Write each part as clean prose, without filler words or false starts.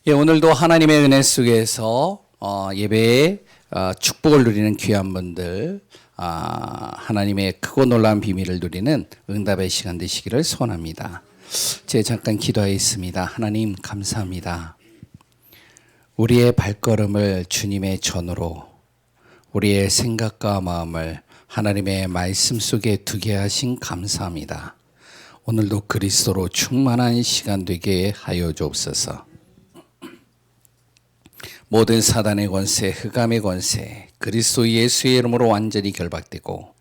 예, 오늘도 하나님의 은혜 속에서 예배에 축복을 누리는 귀한 분들, 하나님의 크고 놀라운 비밀을 누리는 응답의 시간 되시기를 소원합니다. 제 잠깐 기도하겠습니다. 하나님 감사합니다. 우리의 발걸음을 주님의 전으로, 우리의 생각과 마음을 하나님의 말씀 속에 두게 하신 감사합니다. 오늘도 그리스도로 충만한 시간 되게 하여 주옵소서. 모든 사단의 권세, 흑암의 권세, 그리스도 예수의 이름으로 완전히 결박되고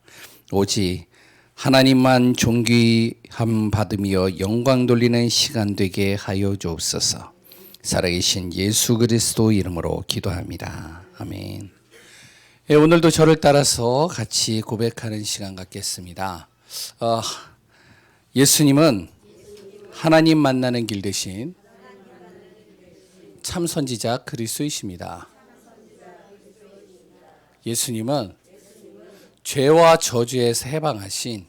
오직 하나님만 존귀함 받으며 영광 돌리는 시간 되게 하여 주옵소서. 살아계신 예수 그리스도 이름으로 기도합니다. 아멘. 예, 오늘도 저를 따라서 같이 고백하는 시간 갖겠습니다. 예수님은 하나님 만나는 길 대신 참 선지자 그리스도이십니다. 예수님은 죄와 저주에서 해방하신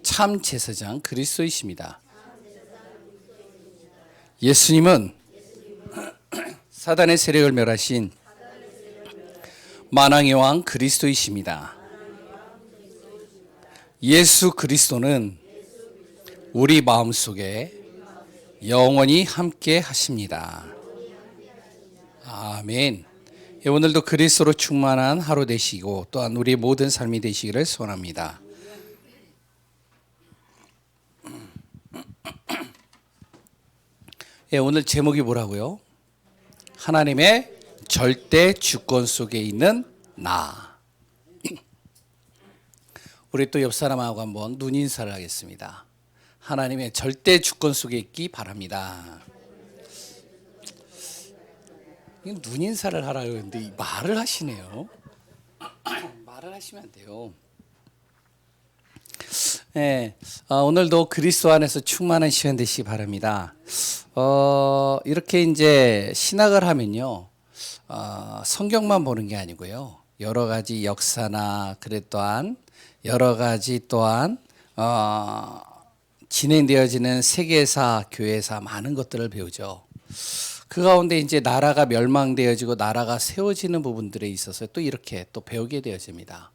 참 제사장 그리스도이십니다. 예수님은 사단의 세력을 멸하신 만왕의 왕 그리스도이십니다. 예수 그리스도는 우리 마음속에 영원히 함께 하십니다. 아멘. 오늘도 그리스도로 충만한 하루 되시고 또한 우리의 모든 삶이 되시기를 소원합니다. 오늘 제목이 뭐라고요? 하나님의 절대 주권 속에 있는 나. 우리 또 옆 사람하고 한번 눈인사를 하겠습니다. 하나님의 절대 주권 속에 있기 바랍니다. 눈인사를 하라고 했는데 말을 하시네요. 말을 하시면 안 돼요. 네, 오늘도 그리스도 안에서 충만한 시간 되시기 바랍니다. 이렇게 이제 신학을 하면요, 성경만 보는 게 아니고요, 여러 가지 역사나 그래 또한 여러 가지 또한 진행되어지는 세계사, 교회사 많은 것들을 배우죠. 그 가운데 이제 나라가 멸망되어지고 나라가 세워지는 부분들에 있어서 또 이렇게 또 배우게 되어집니다.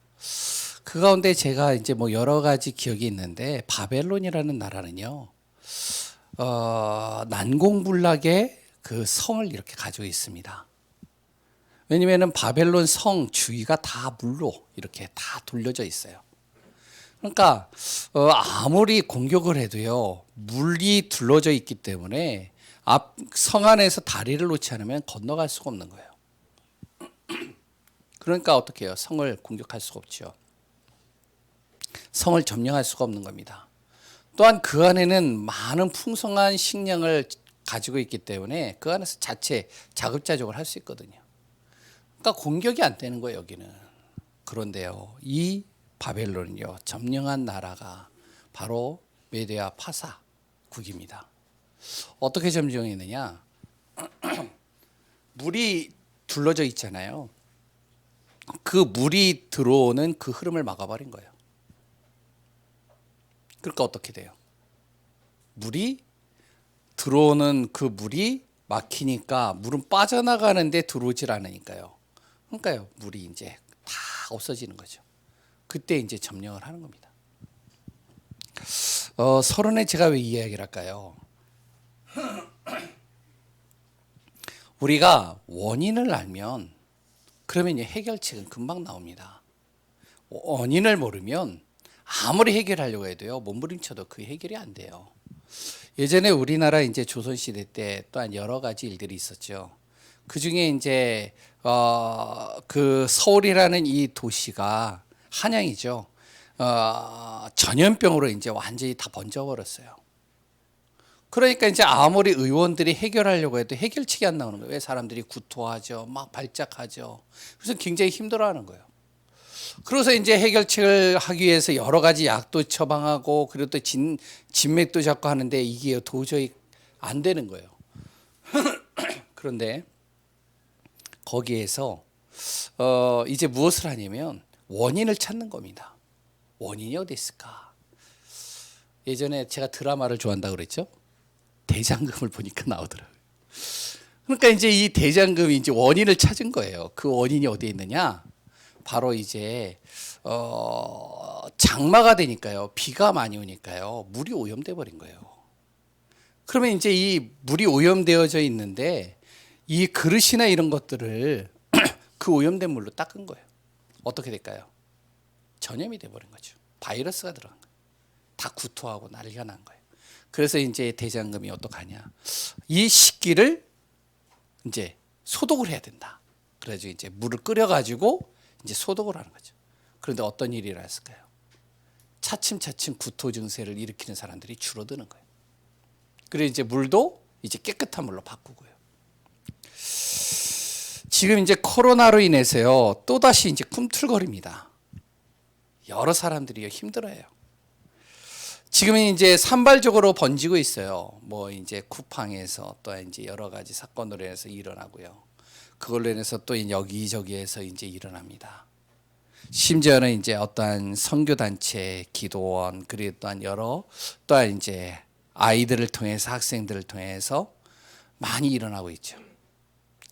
그 가운데 제가 이제 뭐 여러 가지 기억이 있는데 바벨론이라는 나라는요, 난공불락의 그 성을 이렇게 가지고 있습니다. 왜냐면은 바벨론 성 주위가 다 물로 이렇게 다 둘러져 있어요. 그러니까 아무리 공격을 해도요, 물이 둘러져 있기 때문에 앞 성 안에서 다리를 놓지 않으면 건너갈 수가 없는 거예요. 그러니까 어떻게 해요? 성을 공격할 수가 없죠. 성을 점령할 수가 없는 겁니다. 또한 그 안에는 많은 풍성한 식량을 가지고 있기 때문에 그 안에서 자체 자급자족을 할 수 있거든요. 그러니까 공격이 안 되는 거예요, 여기는. 그런데요, 이 바벨론은요, 점령한 나라가 바로 메데아 파사국입니다. 어떻게 점령했느냐? 물이 둘러져 있잖아요. 그 물이 들어오는 그 흐름을 막아버린 거예요. 그러니까 어떻게 돼요? 물이 들어오는 그 물이 막히니까 물은 빠져나가는데 들어오질 않으니까요. 그러니까요, 물이 이제 다 없어지는 거죠. 그때 이제 점령을 하는 겁니다. 서론에 제가 왜 이 이야기를 할까요? 우리가 원인을 알면 그러면 해결책은 금방 나옵니다. 원인을 모르면 아무리 해결하려고 해도요, 몸부림쳐도 그 해결이 안 돼요. 예전에 우리나라 이제 조선시대 때 또한 여러 가지 일들이 있었죠. 그 중에 이제 그 서울이라는 이 도시가 한양이죠. 전염병으로 이제 완전히 다 번져버렸어요. 그러니까 이제 아무리 의원들이 해결하려고 해도 해결책이 안 나오는 거예요. 왜? 사람들이 구토하죠, 막 발작하죠. 그래서 굉장히 힘들어하는 거예요. 그래서 이제 해결책을 하기 위해서 여러 가지 약도 처방하고 그리고 또 진맥도 잡고 하는데 이게 도저히 안 되는 거예요. 그런데 거기에서 이제 무엇을 하냐면 원인을 찾는 겁니다. 원인이 어디 있을까? 예전에 제가 드라마를 좋아한다고 그랬죠? 대장금을 보니까 나오더라고요. 그러니까 이제 이 대장금이 이제 원인을 찾은 거예요. 그 원인이 어디에 있느냐? 바로 이제 장마가 되니까요. 비가 많이 오니까요. 물이 오염돼 버린 거예요. 그러면 이제 이 물이 오염되어져 있는데 이 그릇이나 이런 것들을 그 오염된 물로 닦은 거예요. 어떻게 될까요? 전염이 돼 버린 거죠. 바이러스가 들어간 거예요. 다 구토하고 난리가 난 거예요. 그래서 이제 대장금이 어떡하냐? 이 식기를 이제 소독을 해야 된다. 그래가지고 이제 물을 끓여가지고 이제 소독을 하는 거죠. 그런데 어떤 일이 일어났을까요? 차츰차츰 구토 증세를 일으키는 사람들이 줄어드는 거예요. 그래서 이제 물도 이제 깨끗한 물로 바꾸고요. 지금 이제 코로나로 인해서요, 또다시 이제 꿈틀거립니다. 여러 사람들이 힘들어해요. 지금은 이제 산발적으로 번지고 있어요. 뭐 이제 쿠팡에서 또 이제 여러 가지 사건으로 인해서 일어나고요. 그걸로 인해서 또 여기저기에서 이제 일어납니다. 심지어는 이제 어떠한 선교단체, 기도원, 그리고 또한 여러 또한 이제 아이들을 통해서 학생들을 통해서 많이 일어나고 있죠.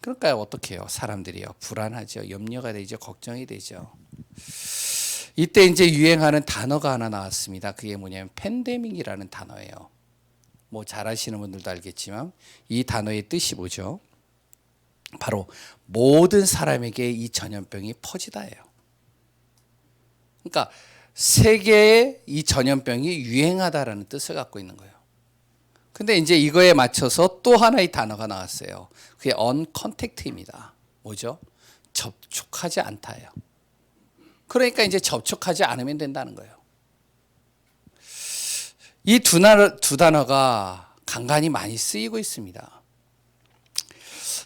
그러니까 어떻게 해요? 사람들이요. 불안하죠. 염려가 되죠. 걱정이 되죠. 이때 이제 유행하는 단어가 하나 나왔습니다. 그게 뭐냐면 팬데믹이라는 단어예요. 뭐 잘 아시는 분들도 알겠지만 이 단어의 뜻이 뭐죠? 바로 모든 사람에게 이 전염병이 퍼지다예요. 그러니까 세계에 이 전염병이 유행하다라는 뜻을 갖고 있는 거예요. 근데 이제 이거에 맞춰서 또 하나의 단어가 나왔어요. 그게 uncontact입니다. 뭐죠? 접촉하지 않다예요. 그러니까 이제 접촉하지 않으면 된다는 거예요. 이 두 단어가 간간히 많이 쓰이고 있습니다.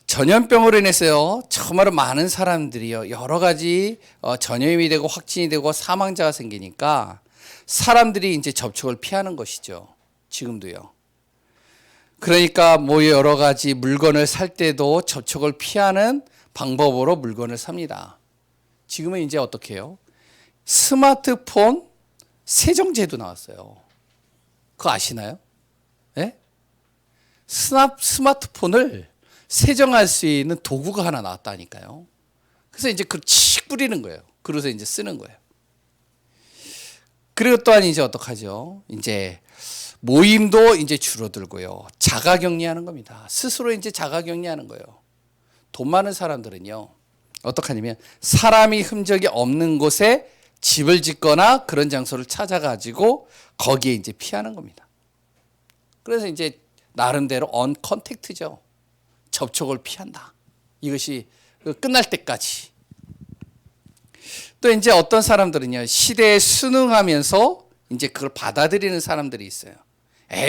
전염병으로 인해서요, 정말 많은 사람들이요, 여러 가지 전염이 되고 확진이 되고 사망자가 생기니까 사람들이 이제 접촉을 피하는 것이죠. 지금도요. 그러니까 뭐 여러 가지 물건을 살 때도 접촉을 피하는 방법으로 물건을 삽니다. 지금은 이제 어떻게 해요? 스마트폰 세정제도 나왔어요. 그거 아시나요? 네? 스마트폰을 세정할 수 있는 도구가 하나 나왔다니까요. 그래서 이제 그걸 칙 뿌리는 거예요. 그래서 이제 쓰는 거예요. 그리고 또한 이제 어떡하죠? 이제 모임도 이제 줄어들고요. 자가격리하는 겁니다. 스스로 이제 자가격리하는 거예요. 돈 많은 사람들은요, 어떡하냐면 사람이 흔적이 없는 곳에 집을 짓거나 그런 장소를 찾아가지고 거기에 이제 피하는 겁니다. 그래서 이제 나름대로 언컨택트죠. 접촉을 피한다. 이것이 끝날 때까지. 또 이제 어떤 사람들은요, 시대에 순응하면서 이제 그걸 받아들이는 사람들이 있어요.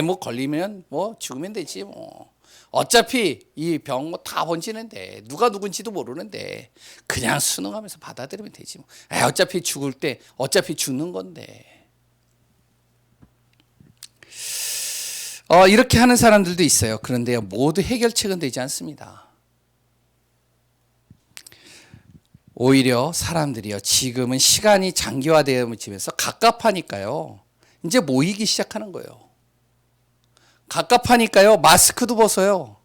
뭐 걸리면 뭐 죽으면 되지 뭐. 어차피 이 병 뭐 다 번지는데 누가 누군지도 모르는데 그냥 순응하면서 받아들이면 되지 뭐. 어차피 죽을 때 어차피 죽는 건데. 이렇게 하는 사람들도 있어요. 그런데요, 모두 해결책은 되지 않습니다. 오히려 사람들이요, 지금은 시간이 장기화되면서 갑갑하니까요, 이제 모이기 시작하는 거예요. 갑갑하니까요, 마스크도 벗어요.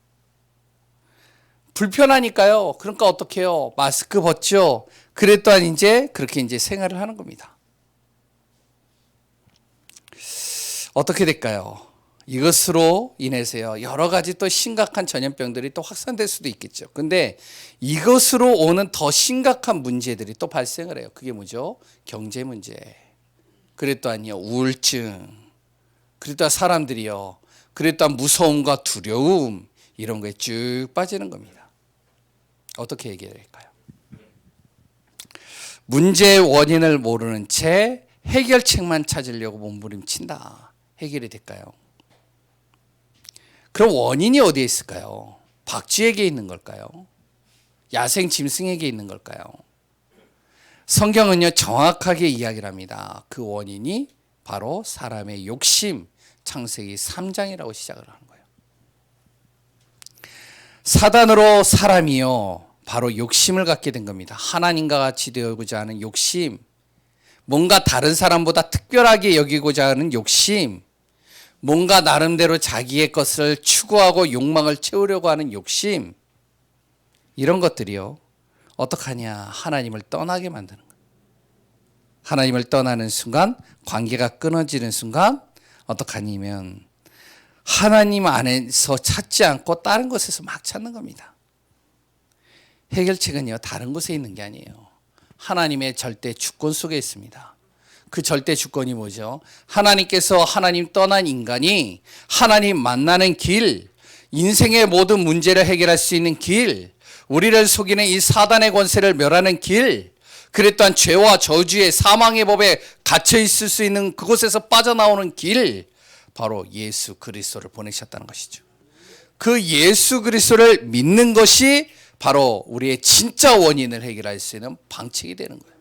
불편하니까요, 그러니까 어떻게 해요? 마스크 벗죠. 그래 또한 이제 그렇게 이제 생활을 하는 겁니다. 어떻게 될까요? 이것으로 인해서요, 여러 가지 또 심각한 전염병들이 또 확산될 수도 있겠죠. 근데 이것으로 오는 더 심각한 문제들이 또 발생을 해요. 그게 뭐죠? 경제 문제. 그래 또한요, 우울증. 그래 또한 사람들이요, 그래 또한 무서움과 두려움, 이런 거에 쭉 빠지는 겁니다. 어떻게 해결할까요? 문제의 원인을 모르는 채 해결책만 찾으려고 몸부림친다. 해결이 될까요? 그럼 원인이 어디에 있을까요? 박쥐에게 있는 걸까요? 야생 짐승에게 있는 걸까요? 성경은요, 정확하게 이야기를 합니다. 그 원인이 바로 사람의 욕심, 창세기 3장이라고 시작을 하는 거예요. 사단으로 사람이요, 바로 욕심을 갖게 된 겁니다. 하나님과 같이 되고자 하는 욕심, 뭔가 다른 사람보다 특별하게 여기고자 하는 욕심, 뭔가 나름대로 자기의 것을 추구하고 욕망을 채우려고 하는 욕심, 이런 것들이요. 어떡하냐? 하나님을 떠나게 만드는 거예요. 하나님을 떠나는 순간, 관계가 끊어지는 순간 어떡하냐면 하나님 안에서 찾지 않고 다른 곳에서 막 찾는 겁니다. 해결책은요, 다른 곳에 있는 게 아니에요. 하나님의 절대 주권 속에 있습니다. 그 절대 주권이 뭐죠? 하나님께서 하나님 떠난 인간이 하나님 만나는 길, 인생의 모든 문제를 해결할 수 있는 길, 우리를 속이는 이 사단의 권세를 멸하는 길, 그랬던 죄와 저주의 사망의 법에 갇혀 있을 수 있는 그곳에서 빠져나오는 길, 바로 예수 그리스도를 보내셨다는 것이죠. 그 예수 그리스도를 믿는 것이 바로 우리의 진짜 원인을 해결할 수 있는 방책이 되는 거예요.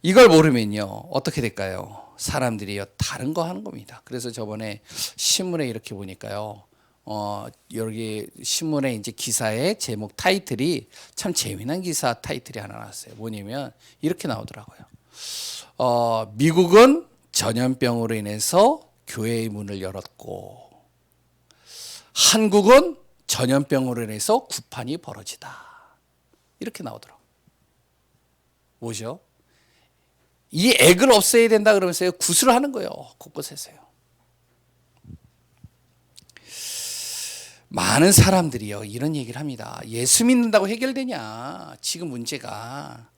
이걸 모르면요, 어떻게 될까요? 사람들이요, 다른 거 하는 겁니다. 그래서 저번에 신문에 이렇게 보니까요, 여기 신문에 이제 기사의 제목 타이틀이 참 재미난 기사 타이틀이 하나 나왔어요. 뭐냐면 이렇게 나오더라고요. 미국은 전염병으로 인해서 교회의 문을 열었고, 한국은 전염병으로 인해서 구판이 벌어지다. 이렇게 나오더라고요. 뭐죠? 이 액을 없애야 된다 그러면서요, 구슬을 하는 거예요. 곳곳에서요. 많은 사람들이요, 이런 얘기를 합니다. 예수 믿는다고 해결되냐? 지금 문제가.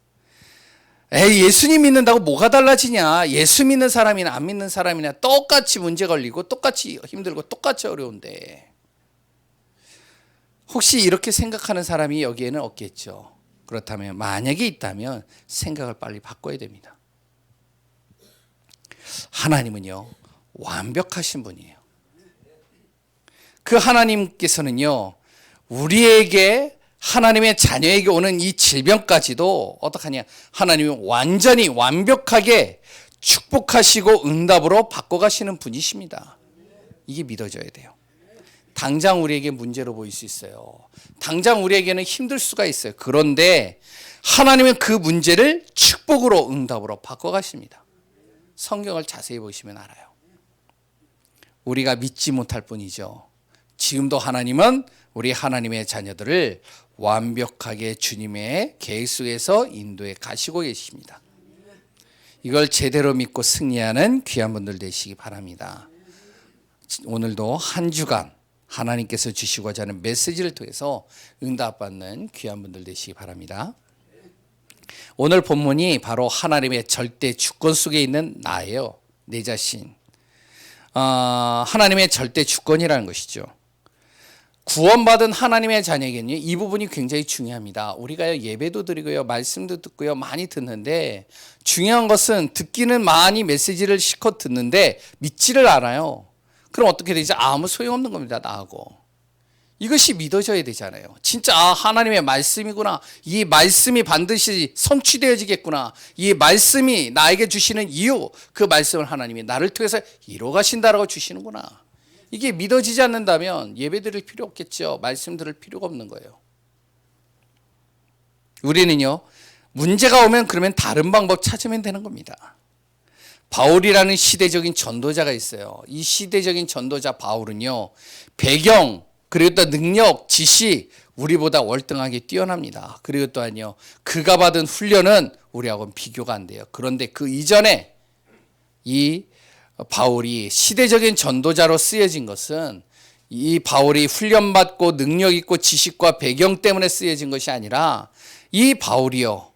예수님 믿는다고 뭐가 달라지냐? 예수 믿는 사람이나 안 믿는 사람이나 똑같이 문제 걸리고 똑같이 힘들고 똑같이 어려운데, 혹시 이렇게 생각하는 사람이 여기에는 없겠죠. 그렇다면 만약에 있다면 생각을 빨리 바꿔야 됩니다. 하나님은요, 완벽하신 분이에요. 그 하나님께서는요, 우리에게, 하나님의 자녀에게 오는 이 질병까지도 어떡하냐? 하나님은 완전히 완벽하게 축복하시고 응답으로 바꿔가시는 분이십니다. 이게 믿어져야 돼요. 당장 우리에게 문제로 보일 수 있어요. 당장 우리에게는 힘들 수가 있어요. 그런데 하나님은 그 문제를 축복으로 응답으로 바꿔가십니다. 성경을 자세히 보시면 알아요. 우리가 믿지 못할 뿐이죠. 지금도 하나님은 우리 하나님의 자녀들을 완벽하게 주님의 계획 속에서 인도해 가시고 계십니다. 이걸 제대로 믿고 승리하는 귀한 분들 되시기 바랍니다. 오늘도 한 주간 하나님께서 주시고자 하는 메시지를 통해서 응답받는 귀한 분들 되시기 바랍니다. 오늘 본문이 바로 하나님의 절대 주권 속에 있는 나예요. 내 자신. 하나님의 절대 주권이라는 것이죠. 구원받은 하나님의 자녀에게는요, 이 부분이 굉장히 중요합니다. 우리가 예배도 드리고요, 말씀도 듣고요, 많이 듣는데, 중요한 것은 듣기는 많이 메시지를 실컷 듣는데 믿지를 않아요. 그럼 어떻게 되죠? 아무 소용없는 겁니다, 나하고. 이것이 믿어져야 되잖아요. 진짜 하나님의 말씀이구나. 이 말씀이 반드시 성취되어지겠구나. 이 말씀이 나에게 주시는 이유, 그 말씀을 하나님이 나를 통해서 이루어 가신다라고 주시는구나. 이게 믿어지지 않는다면 예배 드릴 필요 없겠죠. 말씀 들을 필요가 없는 거예요. 우리는요, 문제가 오면 그러면 다른 방법 찾으면 되는 겁니다. 바울이라는 시대적인 전도자가 있어요. 이 시대적인 전도자 바울은요, 배경, 그리고 또 능력, 지식, 우리보다 월등하게 뛰어납니다. 그리고 또한요, 그가 받은 훈련은 우리하고는 비교가 안 돼요. 그런데 그 이전에 이 바울이 시대적인 전도자로 쓰여진 것은 이 바울이 훈련받고 능력 있고 지식과 배경 때문에 쓰여진 것이 아니라, 이 바울이요,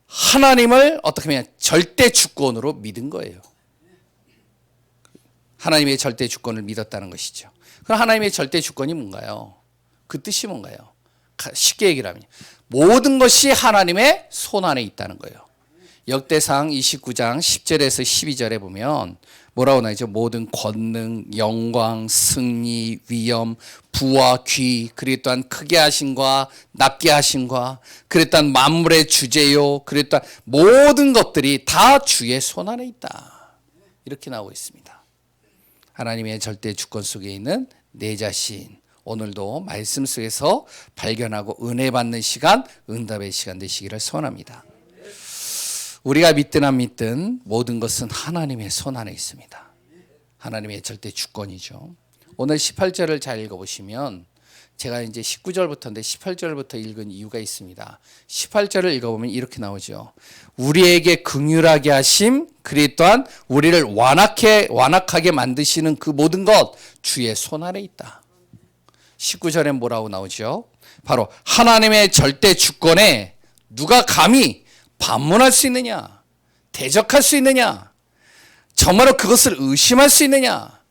하나님을 어떻게 하면 절대 주권으로 믿은 거예요. 하나님의 절대 주권을 믿었다는 것이죠. 그럼 하나님의 절대 주권이 뭔가요? 그 뜻이 뭔가요? 쉽게 얘기를 하면 모든 것이 하나님의 손 안에 있다는 거예요. 역대상 29장 10절에서 12절에 보면 뭐라고 나오죠? 모든 권능, 영광, 승리, 위엄, 부와 귀, 그리고 또한 크게 하심과 낮게 하심과, 그리고 또한 만물의 주제요, 그리고 또한 모든 것들이 다 주의 손 안에 있다. 이렇게 나오고 있습니다. 하나님의 절대 주권 속에 있는 내 자신, 오늘도 말씀 속에서 발견하고 은혜 받는 시간, 응답의 시간 되시기를 소원합니다. 우리가 믿든 안 믿든 모든 것은 하나님의 손 안에 있습니다. 하나님의 절대 주권이죠. 오늘 18절을 잘 읽어보시면 제가 이제 19절부터인데 18절부터 읽은 이유가 있습니다. 18절을 읽어보면 이렇게 나오죠. 우리에게 긍휼하게 하심, 그리 또한 우리를 완악하게 만드시는 그 모든 것 주의 손아래 있다. 19절에 뭐라고 나오죠? 바로 하나님의 절대 주권에 누가 감히 반문할 수 있느냐? 대적할 수 있느냐? 정말로 그것을 의심할 수 있느냐?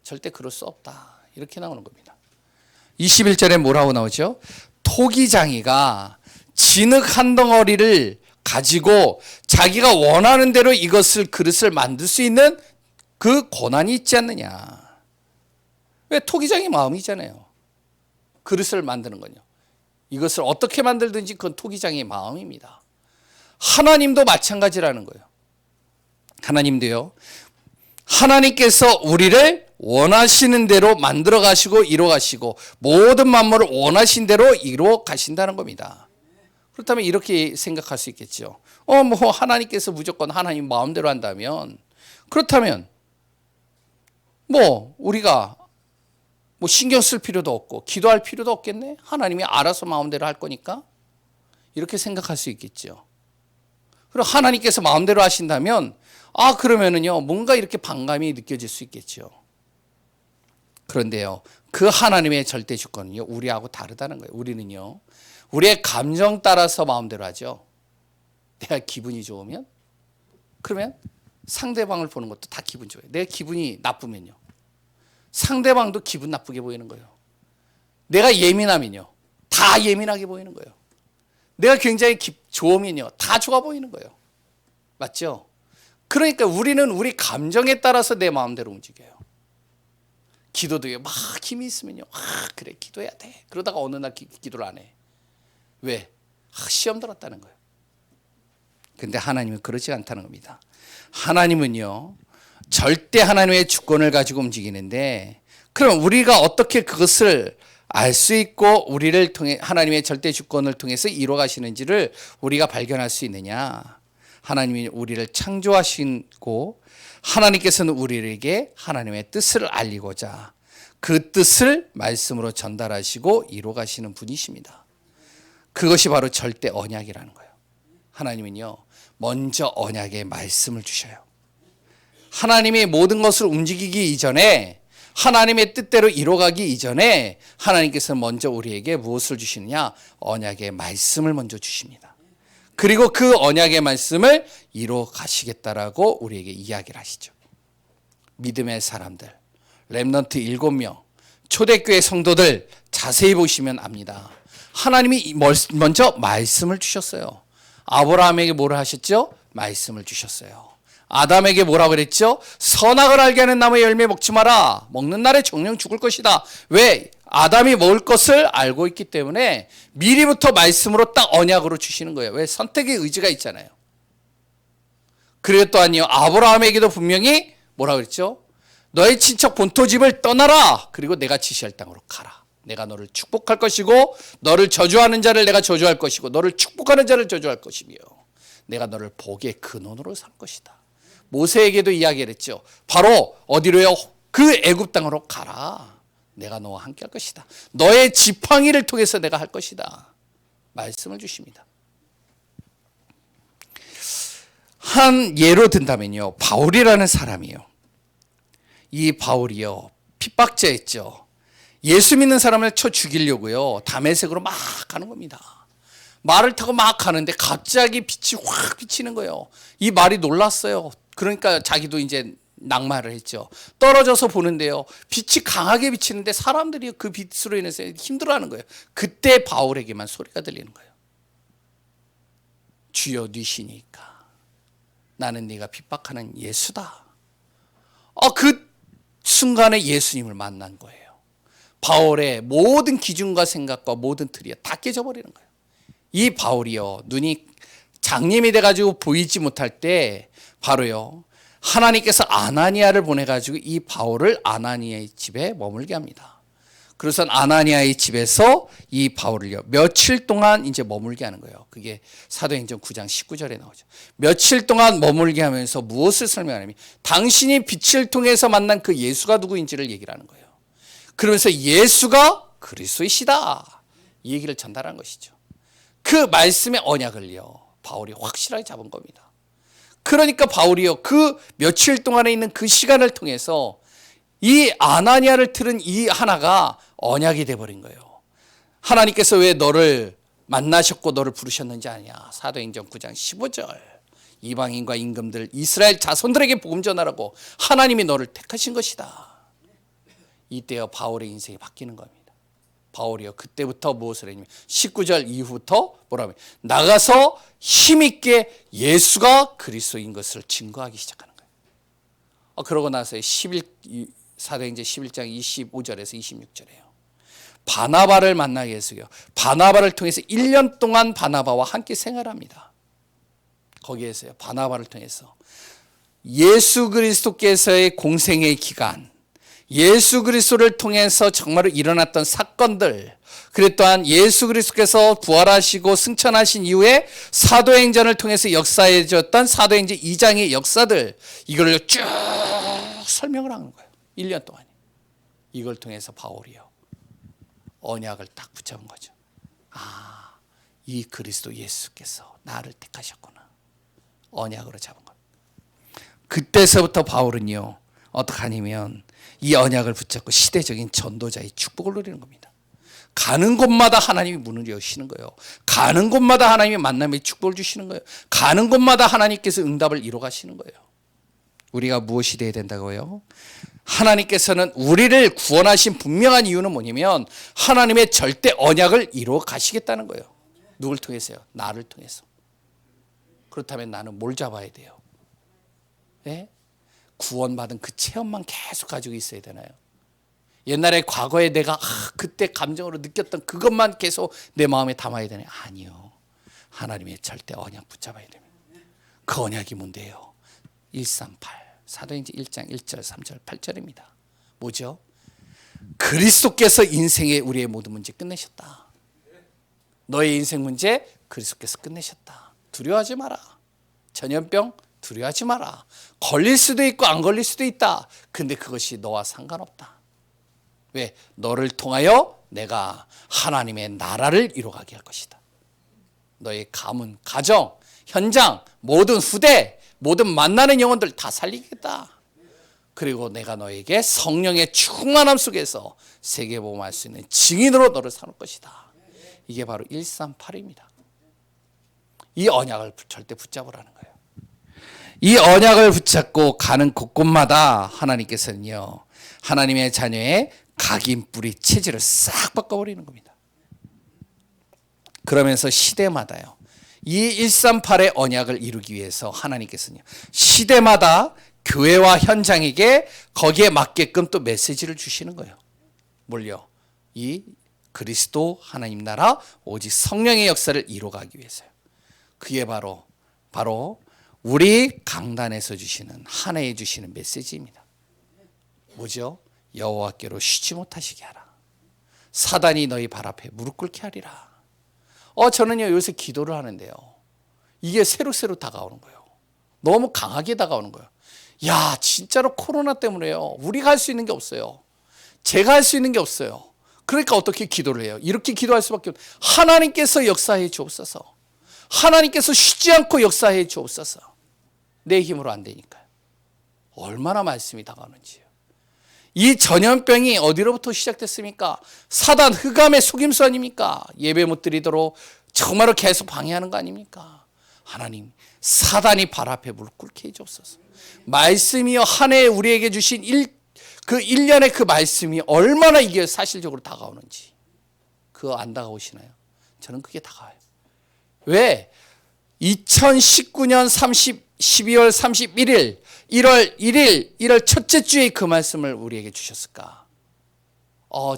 절대 그럴 수 없다. 이렇게 나오는 겁니다. 21절에 뭐라고 나오죠? 토기장이가 진흙 한 덩어리를 가지고 자기가 원하는 대로 이것을 그릇을 만들 수 있는 그 권한이 있지 않느냐. 왜? 토기장의 마음이잖아요. 그릇을 만드는 건요. 이것을 어떻게 만들든지 그건 토기장의 마음입니다. 하나님도 마찬가지라는 거예요. 하나님도요. 하나님께서 우리를 원하시는 대로 만들어 가시고 이루어 가시고 모든 만물을 원하신 대로 이루어 가신다는 겁니다. 그렇다면 이렇게 생각할 수 있겠죠. 뭐 하나님께서 무조건 하나님 마음대로 한다면, 그렇다면 뭐 우리가 뭐 신경 쓸 필요도 없고 기도할 필요도 없겠네. 하나님이 알아서 마음대로 할 거니까. 이렇게 생각할 수 있겠죠. 그럼 하나님께서 마음대로 하신다면 그러면은요 뭔가 이렇게 반감이 느껴질 수 있겠죠. 그런데요 그 하나님의 절대 주권은요 우리하고 다르다는 거예요. 우리는요 우리의 감정 따라서 마음대로 하죠. 내가 기분이 좋으면, 그러면 상대방을 보는 것도 다 기분 좋아요. 내 기분이 나쁘면요 상대방도 기분 나쁘게 보이는 거예요. 내가 예민하면요 다 예민하게 보이는 거예요. 내가 굉장히 좋으면요 다 좋아 보이는 거예요. 맞죠? 그러니까 우리는 우리 감정에 따라서 내 마음대로 움직여요. 기도도요 막 힘이 있으면요 그래 기도해야 돼. 그러다가 어느 날 기도를 안 해. 왜? 시험 들었다는 거예요. 근데 하나님은 그렇지 않다는 겁니다. 하나님은요 절대 하나님의 주권을 가지고 움직이는데, 그럼 우리가 어떻게 그것을 알 수 있고 우리를 통해 하나님의 절대 주권을 통해서 이루어 가시는지를 우리가 발견할 수 있느냐? 하나님이 우리를 창조하시고 하나님께서는 우리에게 하나님의 뜻을 알리고자 그 뜻을 말씀으로 전달하시고 이루어 가시는 분이십니다. 그것이 바로 절대 언약이라는 거예요. 하나님은요 먼저 언약의 말씀을 주셔요. 하나님이 모든 것을 움직이기 이전에, 하나님의 뜻대로 이루어가기 이전에 하나님께서는 먼저 우리에게 무엇을 주시느냐? 언약의 말씀을 먼저 주십니다. 그리고 그 언약의 말씀을 이루어 가시겠다라고 우리에게 이야기를 하시죠. 믿음의 사람들, 렘넌트 7명, 초대교회 성도들 자세히 보시면 압니다. 하나님이 먼저 말씀을 주셨어요. 아브라함에게 뭐를 하셨죠? 말씀을 주셨어요. 아담에게 뭐라고 그랬죠? 선악을 알게 하는 나무의 열매 먹지 마라. 먹는 날에 정령 죽을 것이다. 왜? 아담이 먹을 것을 알고 있기 때문에 미리부터 말씀으로 딱 언약으로 주시는 거예요. 왜? 선택의 의지가 있잖아요. 그리고 또한요 아브라함에게도 분명히 뭐라고 그랬죠? 너의 친척 본토집을 떠나라. 그리고 내가 지시할 땅으로 가라. 내가 너를 축복할 것이고 너를 저주하는 자를 내가 저주할 것이고 너를 축복하는 자를 저주할 것이며 내가 너를 복의 근원으로 삼을 것이다. 모세에게도 이야기를 했죠. 바로 어디로요? 그 애굽 땅으로 가라. 내가 너와 함께 할 것이다. 너의 지팡이를 통해서 내가 할 것이다. 말씀을 주십니다. 한 예로 든다면요 바울이라는 사람이요, 이 바울이요 핍박자였죠. 예수 믿는 사람을 쳐 죽이려고요 다메섹으로 막 가는 겁니다. 말을 타고 막 가는데 갑자기 빛이 확 비치는 거예요. 이 말이 놀랐어요. 그러니까 자기도 이제 낙마를 했죠. 떨어져서 보는데요 빛이 강하게 비치는데 사람들이 그 빛으로 인해서 힘들어하는 거예요. 그때 바울에게만 소리가 들리는 거예요. 주여 뉘시니까 나는 네가 핍박하는 예수다. 그 순간에 예수님을 만난 거예요. 바울의 모든 기준과 생각과 모든 틀이 다 깨져버리는 거예요. 이 바울이요 눈이 장님이 돼가지고 보이지 못할 때 바로요 하나님께서 아나니아를 보내가지고 이 바울을 아나니아의 집에 머물게 합니다. 그래서 아나니아의 집에서 이 바울을요 며칠 동안 이제 머물게 하는 거예요. 그게 사도행전 9장 19절에 나오죠. 며칠 동안 머물게 하면서 무엇을 설명하냐면 당신이 빛을 통해서 만난 그 예수가 누구인지를 얘기를 하는 거예요. 그러면서 예수가 그리스도이시다, 이 얘기를 전달한 것이죠. 그 말씀의 언약을요, 바울이 확실하게 잡은 겁니다. 그러니까 바울이요, 그 며칠 동안에 있는 그 시간을 통해서 이 아나니아를 들은 이 하나가 언약이 돼버린 거예요. 하나님께서 왜 너를 만나셨고 너를 부르셨는지 아냐. 사도행전 9장 15절. 이방인과 임금들 이스라엘 자손들에게 복음 전하라고 하나님이 너를 택하신 것이다. 이때요, 바울의 인생이 바뀌는 겁니다. 바울이요, 그때부터 무엇을 했냐면 19절 이후부터 뭐라면 나가서 힘있게 예수가 그리스도인 것을 증거하기 시작하는 거예요. 그러고 나서 사도행전 11장 25절에서 26절에요. 바나바를 만나게 해서요, 바나바를 통해서 1년 동안 바나바와 함께 생활합니다. 거기에서요, 바나바를 통해서 예수 그리스도께서의 공생의 기간, 예수 그리스도를 통해서 정말로 일어났던 사건들, 그리고 또한 예수 그리스도께서 부활하시고 승천하신 이후에 사도행전을 통해서 역사해졌던 사도행전 2장의 역사들, 이걸 쭉 설명을 하는 거예요. 1년 동안. 이걸 통해서 바울이요, 언약을 딱 붙잡은 거죠. 아, 이 그리스도 예수께서 나를 택하셨구나. 언약으로 잡은 것. 그때서부터 바울은요, 어떻게 하냐면 이 언약을 붙잡고 시대적인 전도자의 축복을 누리는 겁니다. 가는 곳마다 하나님이 문을 여시는 거예요. 가는 곳마다 하나님이 만남의 축복을 주시는 거예요. 가는 곳마다 하나님께서 응답을 이뤄 가시는 거예요. 우리가 무엇이 되어야 된다고요? 하나님께서는 우리를 구원하신 분명한 이유는 뭐냐면 하나님의 절대 언약을 이루어 가시겠다는 거예요. 누굴 통해서요? 나를 통해서. 그렇다면 나는 뭘 잡아야 돼요? 네? 구원받은 그 체험만 계속 가지고 있어야 되나요? 옛날에 과거에 내가 그때 감정으로 느꼈던 그것만 계속 내 마음에 담아야 되나요? 아니요. 하나님의 절대 언약 붙잡아야 됩니다. 그 언약이 뭔데요? 138 사도행전 1장 1절 3절 8절입니다. 뭐죠? 그리스도께서 인생의 우리의 모든 문제 끝내셨다. 너의 인생 문제 그리스도께서 끝내셨다. 두려워하지 마라. 전염병 두려워하지 마라. 걸릴 수도 있고 안 걸릴 수도 있다. 근데 그것이 너와 상관없다. 왜? 너를 통하여 내가 하나님의 나라를 이루어가게 할 것이다. 너의 가문, 가정, 현장, 모든 후대, 모든 만나는 영혼들 다 살리겠다. 그리고 내가 너에게 성령의 충만함 속에서 세계복음할 수 있는 증인으로 너를 삼을 것이다. 이게 바로 138입니다. 이 언약을 절대 붙잡으라는 거예요. 이 언약을 붙잡고 가는 곳곳마다 하나님께서는요, 하나님의 자녀의 각인 뿌리 체질을 싹 바꿔버리는 겁니다. 그러면서 시대마다요, 이 138의 언약을 이루기 위해서 하나님께서는요, 시대마다 교회와 현장에게 거기에 맞게끔 또 메시지를 주시는 거예요. 뭘요? 이 그리스도 하나님 나라 오직 성령의 역사를 이루어가기 위해서요. 그게 바로 우리 강단에서 주시는 한 해에 주시는 메시지입니다. 뭐죠? 여호와께로 쉬지 못하시게 하라. 사단이 너희 발 앞에 무릎 꿇게 하리라. 저는요, 요새 기도를 하는데요, 이게 새로 다가오는 거예요. 너무 강하게 다가오는 거예요. 야, 진짜로 코로나 때문에요, 우리가 할 수 있는 게 없어요. 제가 할 수 있는 게 없어요. 그러니까 어떻게 기도를 해요? 이렇게 기도할 수밖에 없어요. 하나님께서 역사해 주옵소서. 하나님께서 쉬지 않고 역사해 주옵소서. 내 힘으로 안 되니까요. 얼마나 말씀이 다가오는지요. 이 전염병이 어디로부터 시작됐습니까? 사단 흑암의 속임수 아닙니까? 예배 못 드리도록 정말로 계속 방해하는 거 아닙니까? 하나님, 사단이 발 앞에 무릎 꿇게 해주옵소서. 말씀이요, 한 해에 우리에게 주신 그 1년의 그 말씀이 얼마나 이게 사실적으로 다가오는지 그거 안 다가오시나요? 저는 그게 다가와요. 왜? 2019년 12월 31일 1월 1일 1월 첫째 주에 그 말씀을 우리에게 주셨을까?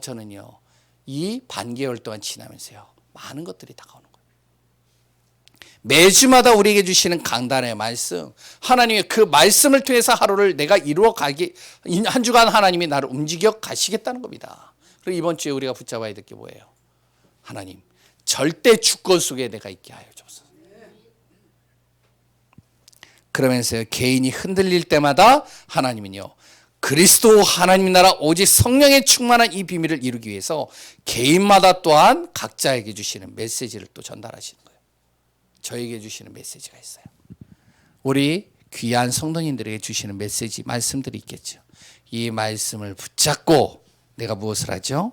저는요, 이 반개월 동안 지나면서요, 많은 것들이 다가오는 거예요. 매주마다 우리에게 주시는 강단의 말씀, 하나님의 그 말씀을 통해서 하루를 내가 이루어 가기, 한 주간 하나님이 나를 움직여 가시겠다는 겁니다. 그리고 이번 주에 우리가 붙잡아야 될 게 뭐예요? 하나님, 절대 주권 속에 내가 있게 하여 주옵소서. 그러면서 개인이 흔들릴 때마다 하나님은요, 그리스도 하나님 나라 오직 성령의 충만한 이 비밀을 이루기 위해서 개인마다 또한 각자에게 주시는 메시지를 또 전달하시는 거예요. 저에게 주시는 메시지가 있어요. 우리 귀한 성도님들에게 주시는 메시지, 말씀들이 있겠죠. 이 말씀을 붙잡고 내가 무엇을 하죠?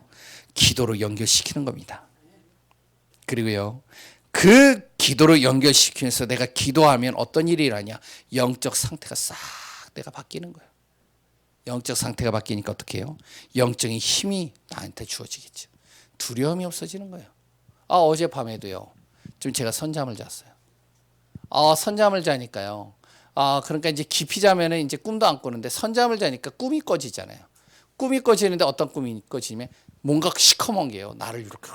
기도로 연결시키는 겁니다. 그리고요, 그 기도로 연결시키면서 내가 기도하면 어떤 일이 일어나냐? 영적 상태가 싹 내가 바뀌는 거예요. 영적 상태가 바뀌니까 어떻게 해요? 영적인 힘이 나한테 주어지겠죠. 두려움이 없어지는 거예요. 어젯밤에도요, 좀 제가 선잠을 잤어요. 선잠을 자니까요. 그러니까 이제 깊이 자면은 이제 꿈도 안 꾸는데 선잠을 자니까 꿈이 꺼지잖아요. 꿈이 꺼지는데 어떤 꿈이 꺼지면 뭔가 시커먼 게요. 나를 이렇게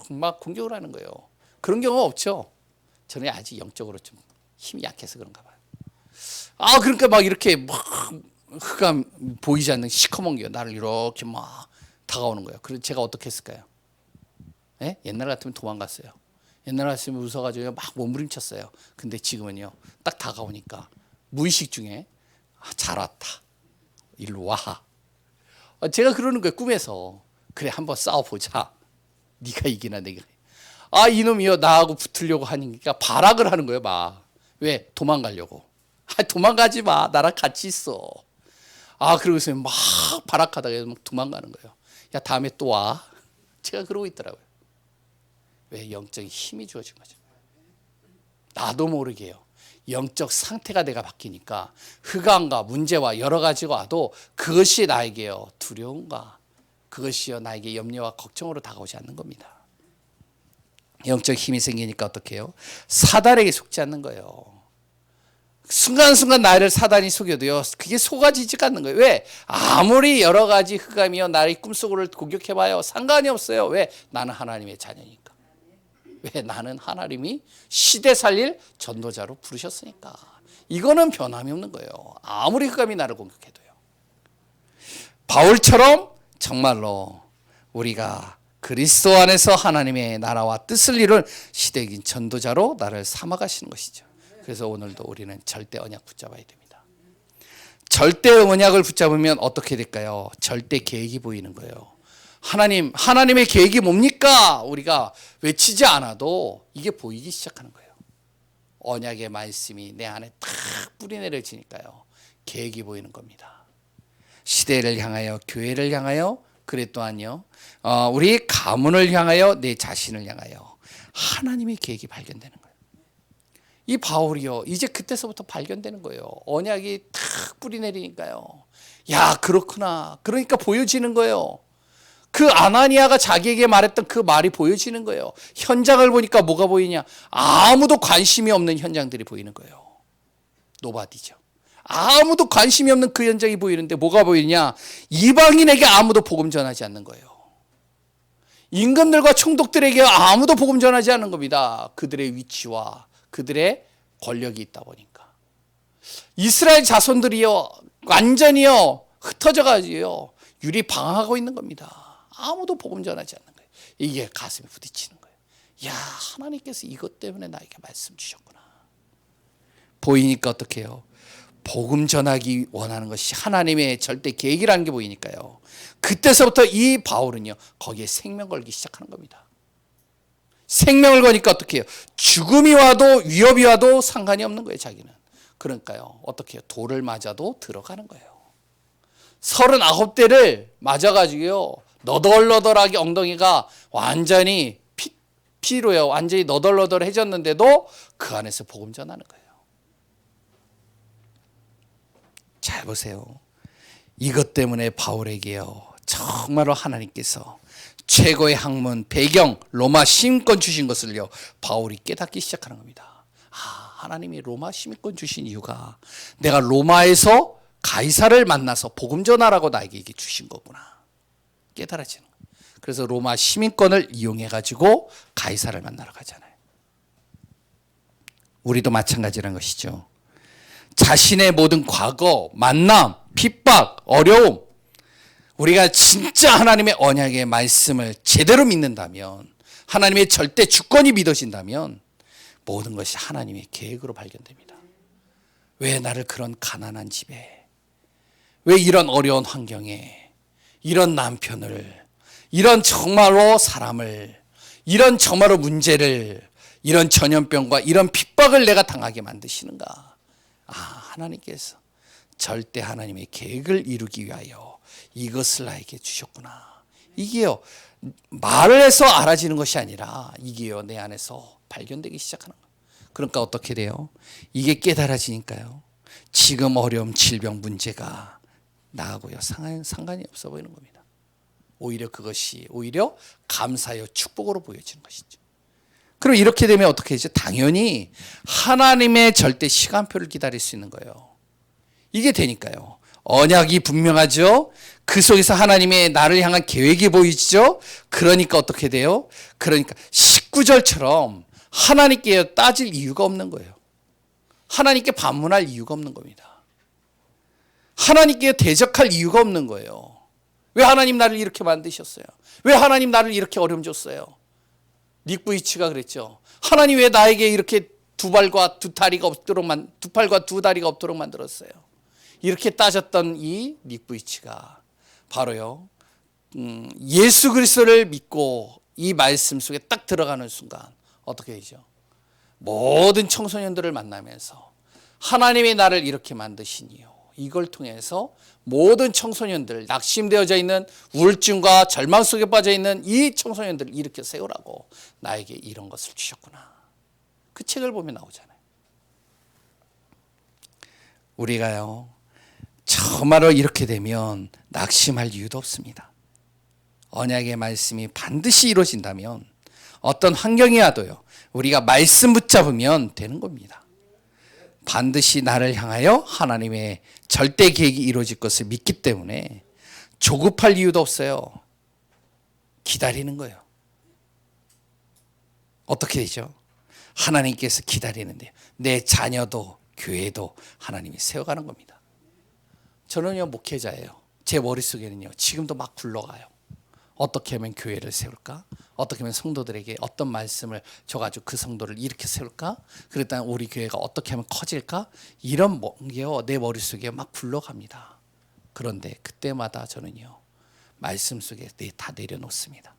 막 공격을 하는 거예요. 그런 경우가 없죠. 저는 아직 영적으로 좀 힘이 약해서 그런가 봐요. 그러니까 막 이렇게 막 흑암 보이지 않는 시커먼 게요. 나를 이렇게 막 다가오는 거예요. 그래서 제가 어떻게 했을까요? 예? 옛날 같으면 도망갔어요. 옛날 같으면 웃어가지고 막 몸부림쳤어요. 근데 지금은요, 딱 다가오니까 무의식 중에 잘 왔다. 일로 와. 제가 그러는 거예요. 꿈에서. 그래, 한번 싸워보자. 네가 이기나 내가. 이놈이요, 나하고 붙으려고 하니까 발악을 하는 거예요. 막. 왜? 도망가려고. 도망가지 마. 나랑 같이 있어. 그러고서 막 발악하다가 막 도망가는 거예요. 야, 다음에 또 와. 제가 그러고 있더라고요. 왜? 영적인 힘이 주어진 거죠. 나도 모르게요. 영적 상태가 내가 바뀌니까 흑암과 문제와 여러 가지가 와도 그것이 나에게요, 두려움과 그것이요, 나에게 염려와 걱정으로 다가오지 않는 겁니다. 영적 힘이 생기니까 어떻게 해요? 사단에게 속지 않는 거예요. 순간순간 나를 사단이 속여도요, 그게 속아지지가 않는 거예요. 왜? 아무리 여러 가지 흑암이요, 나의 꿈속을 공격해봐요, 상관이 없어요. 왜? 나는 하나님의 자녀니까. 왜? 나는 하나님이 시대 살릴 전도자로 부르셨으니까. 이거는 변함이 없는 거예요. 아무리 흑암이 나를 공격해도요. 바울처럼 정말로 우리가 그리스도 안에서 하나님의 나라와 뜻을 이룬 시대적인 전도자로 나를 삼아가시는 것이죠. 그래서 오늘도 우리는 절대 언약 붙잡아야 됩니다. 절대 언약을 붙잡으면 어떻게 될까요? 절대 계획이 보이는 거예요. 하나님의 계획이 뭡니까? 우리가 외치지 않아도 이게 보이기 시작하는 거예요. 언약의 말씀이 내 안에 탁 뿌리 내려지니까요, 계획이 보이는 겁니다. 시대를 향하여, 교회를 향하여, 그래 또한요, 우리 가문을 향하여, 내 자신을 향하여 하나님의 계획이 발견되는 거예요. 이 바울이요, 이제 그때서부터 발견되는 거예요. 언약이 탁 뿌리 내리니까요, 야, 그렇구나. 그러니까 보여지는 거예요. 그 아나니아가 자기에게 말했던 그 말이 보여지는 거예요. 현장을 보니까 뭐가 보이냐? 아무도 관심이 없는 현장들이 보이는 거예요. 노바디죠. 아무도 관심이 없는 그 현장이 보이는데 뭐가 보이냐? 이방인에게 아무도 복음 전하지 않는 거예요. 임금들과 총독들에게 아무도 복음 전하지 않는 겁니다. 그들의 위치와 그들의 권력이 있다 보니까. 이스라엘 자손들이요, 완전히요, 흩어져가지고요, 유리 방황하고 있는 겁니다. 아무도 복음 전하지 않는 거예요. 이게 가슴에 부딪히는 거예요. 야, 하나님께서 이것 때문에 나에게 말씀 주셨구나. 보이니까 어떻게 해요? 복음 전하기 원하는 것이 하나님의 절대 계획이라는 게 보이니까요, 그때서부터 이 바울은요, 거기에 생명 걸기 시작하는 겁니다. 생명을 거니까 어떻게 해요? 죽음이 와도 위협이 와도 상관이 없는 거예요, 자기는. 그러니까요, 어떻게 해요? 돌을 맞아도 들어가는 거예요. 39대를 맞아가지고요, 너덜너덜하게 엉덩이가 완전히 피로요, 완전히 너덜너덜해졌는데도 그 안에서 복음 전하는 거예요. 잘 보세요. 이것 때문에 바울에게요, 정말로 하나님께서 최고의 학문, 배경, 로마 시민권 주신 것을요, 바울이 깨닫기 시작하는 겁니다. 하나님이 로마 시민권 주신 이유가 내가 로마에서 가이사를 만나서 복음 전하라고 나에게 이게 주신 거구나 깨달아지는 거예요. 그래서 로마 시민권을 이용해 가지고 가이사를 만나러 가잖아요. 우리도 마찬가지라는 것이죠. 자신의 모든 과거, 만남, 핍박, 어려움, 우리가 진짜 하나님의 언약의 말씀을 제대로 믿는다면, 하나님의 절대 주권이 믿어진다면 모든 것이 하나님의 계획으로 발견됩니다. 왜 나를 그런 가난한 집에, 왜 이런 어려운 환경에 이런 남편을, 이런 정말로 사람을, 이런 정말로 문제를, 이런 전염병과 이런 핍박을 내가 당하게 만드시는가? 하나님께서 절대 하나님의 계획을 이루기 위하여 이것을 나에게 주셨구나. 이게요, 말을 해서 알아지는 것이 아니라 이게요, 내 안에서 발견되기 시작하는 거예요. 그러니까 어떻게 돼요? 이게 깨달아지니까요, 지금 어려움, 질병 문제가 나하고요 상관이 없어 보이는 겁니다. 오히려 그것이 오히려 감사요 축복으로 보여지는 것이죠. 그럼 이렇게 되면 어떻게 되죠? 당연히 하나님의 절대 시간표를 기다릴 수 있는 거예요. 이게 되니까요, 언약이 분명하죠. 그 속에서 하나님의 나를 향한 계획이 보이죠. 그러니까 어떻게 돼요? 그러니까 19절처럼 하나님께 따질 이유가 없는 거예요. 하나님께 반문할 이유가 없는 겁니다. 하나님께 대적할 이유가 없는 거예요. 왜 하나님 나를 이렇게 만드셨어요? 왜 하나님 나를 이렇게 어려움 줬어요? 닉 부이치가 그랬죠. 하나님 왜 나에게 이렇게 두 팔과 두 다리가 없도록 만들었어요? 이렇게 따졌던 이 닉 부이치가 바로요, 예수 그리스도를 믿고 이 말씀 속에 딱 들어가는 순간 어떻게 되죠? 모든 청소년들을 만나면서 하나님이 나를 이렇게 만드시니요, 이걸 통해서 모든 청소년들, 낙심되어져 있는 우울증과 절망 속에 빠져 있는 이 청소년들을 일으켜 세우라고 나에게 이런 것을 주셨구나. 그 책을 보면 나오잖아요. 우리가요, 정말로 이렇게 되면 낙심할 이유도 없습니다. 언약의 말씀이 반드시 이루어진다면 어떤 환경이 와도요, 우리가 말씀 붙잡으면 되는 겁니다. 반드시 나를 향하여 하나님의 절대 계획이 이루어질 것을 믿기 때문에 조급할 이유도 없어요. 기다리는 거예요. 어떻게 되죠? 하나님께서 기다리는데요, 내 자녀도 교회도 하나님이 세워가는 겁니다. 저는요, 목회자예요. 제 머릿속에는요, 지금도 막 굴러가요. 어떻게 하면 교회를 세울까? 어떻게 하면 성도들에게 어떤 말씀을 줘가지고 그 성도를 이렇게 세울까? 그랬다면 우리 교회가 어떻게 하면 커질까? 이런 게요, 내 머릿속에 막 굴러갑니다. 그런데 그때마다 저는요, 말씀 속에 다 내려놓습니다.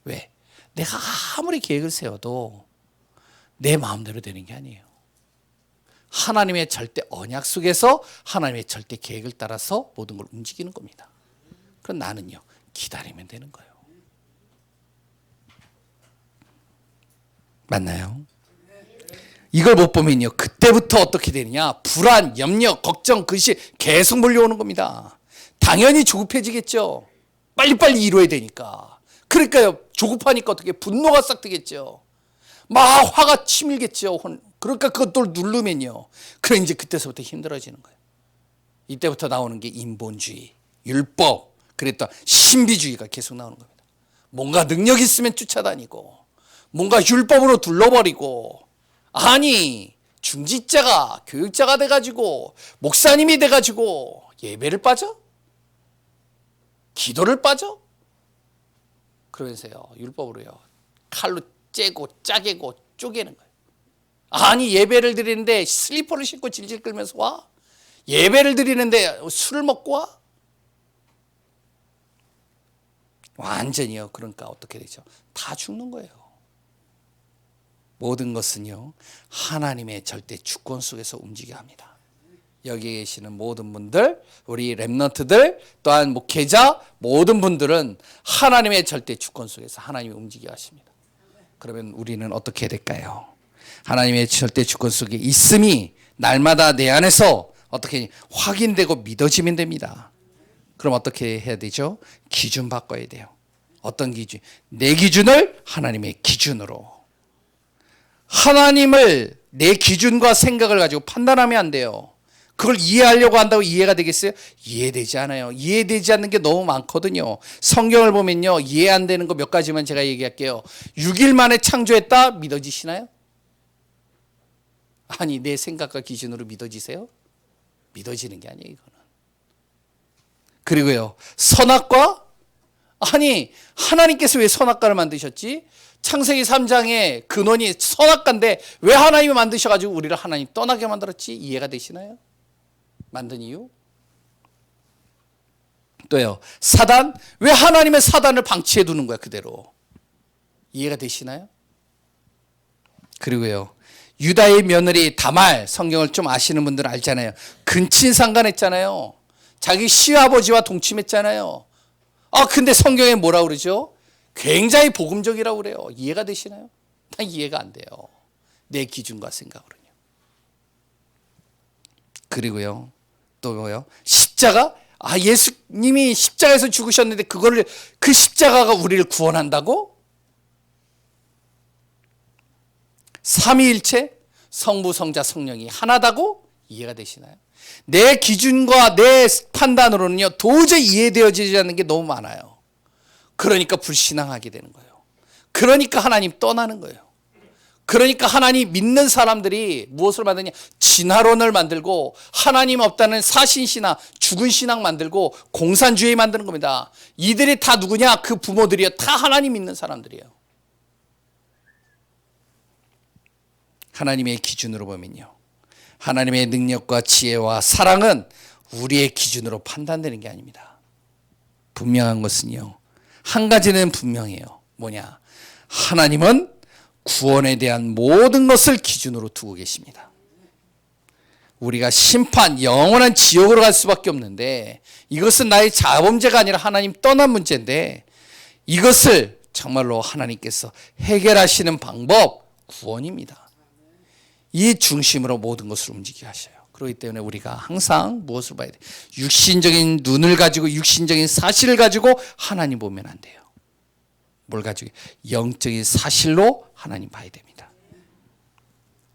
왜? 내가 아무리 계획을 세워도 내 마음대로 되는 게 아니에요. 하나님의 절대 언약 속에서 하나님의 절대 계획을 따라서 모든 걸 움직이는 겁니다. 그럼 나는요, 기다리면 되는 거예요. 맞나요? 이걸 못 보면요, 그때부터 어떻게 되느냐, 불안, 염려, 걱정, 근심 계속 몰려오는 겁니다. 당연히 조급해지겠죠. 빨리빨리 이루어야 되니까. 그러니까요, 조급하니까 어떻게 분노가 싹 트겠죠. 막 화가 치밀겠죠. 그러니까 그것도 누르면요, 그래 이제 그때서부터 힘들어지는 거예요. 이때부터 나오는 게 인본주의, 율법, 그랬다 신비주의가 계속 나오는 겁니다. 뭔가 능력 있으면 쫓아다니고, 뭔가 율법으로 둘러버리고, 아니 중직자가 교육자가 돼가지고 목사님이 돼가지고 예배를 빠져? 기도를 빠져? 그러면서요, 율법으로요 칼로 째고 짜개고 쪼개는 거예요. 아니 예배를 드리는데 슬리퍼를 신고 질질 끌면서 와? 예배를 드리는데 술을 먹고 와? 완전히요, 그러니까 어떻게 되죠? 다 죽는 거예요. 모든 것은요, 하나님의 절대 주권 속에서 움직여야 합니다. 여기 계시는 모든 분들, 우리 렘넌트들, 또한 목회자, 모든 분들은 하나님의 절대 주권 속에서 하나님이 움직여 하십니다. 그러면 우리는 어떻게 해야 될까요? 하나님의 절대 주권 속에 있음이 날마다 내 안에서 어떻게 확인되고 믿어지면 됩니다. 그럼 어떻게 해야 되죠? 기준 바꿔야 돼요. 어떤 기준? 내 기준을 하나님의 기준으로. 하나님을 내 기준과 생각을 가지고 판단하면 안 돼요. 그걸 이해하려고 한다고 이해가 되겠어요? 이해되지 않아요. 이해되지 않는 게 너무 많거든요. 성경을 보면요, 이해 안 되는 거 몇 가지만 제가 얘기할게요. 6일 만에 창조했다? 믿어지시나요? 아니 내 생각과 기준으로 믿어지세요? 믿어지는 게 아니에요, 이거는. 그리고요, 선악과? 아니 하나님께서 왜 선악과를 만드셨지? 창세기 3장의 근원이 선악과인데 왜 하나님이 만드셔가지고 우리를 하나님 떠나게 만들었지? 이해가 되시나요? 만든 이유? 또요, 사단. 왜 하나님의 사단을 방치해 두는 거야, 그대로? 이해가 되시나요? 그리고요, 유다의 며느리 다말, 성경을 좀 아시는 분들은 알잖아요. 근친상간했잖아요. 자기 시아버지와 동침했잖아요. 근데 성경에 뭐라 그러죠? 굉장히 복음적이라고 그래요. 이해가 되시나요? 난 이해가 안 돼요. 내 기준과 생각으로는요. 그리고요, 또 뭐요? 십자가? 예수님이 십자가에서 죽으셨는데 그 십자가가 우리를 구원한다고? 삼위일체, 성부, 성자, 성령이 하나다고? 이해가 되시나요? 내 기준과 내 판단으로는요, 도저히 이해되어지지 않는 게 너무 많아요. 그러니까 불신앙하게 되는 거예요. 그러니까 하나님 떠나는 거예요. 그러니까 하나님 믿는 사람들이 무엇을 만드냐? 진화론을 만들고 하나님 없다는 사신신앙, 죽은 신앙 만들고 공산주의 만드는 겁니다. 이들이 다 누구냐? 그 부모들이요. 다 하나님 믿는 사람들이에요. 하나님의 기준으로 보면요, 하나님의 능력과 지혜와 사랑은 우리의 기준으로 판단되는 게 아닙니다. 분명한 것은요, 한 가지는 분명해요. 뭐냐? 하나님은 구원에 대한 모든 것을 기준으로 두고 계십니다. 우리가 심판, 영원한 지옥으로 갈 수밖에 없는데, 이것은 나의 자범죄가 아니라 하나님 떠난 문제인데, 이것을 정말로 하나님께서 해결하시는 방법, 구원입니다. 이 중심으로 모든 것을 움직이게 하셔요. 그렇기 때문에 우리가 항상 무엇을 봐야 돼요? 육신적인 눈을 가지고, 육신적인 사실을 가지고 하나님 보면 안 돼요. 뭘 가지고? 영적인 사실로 하나님 봐야 됩니다.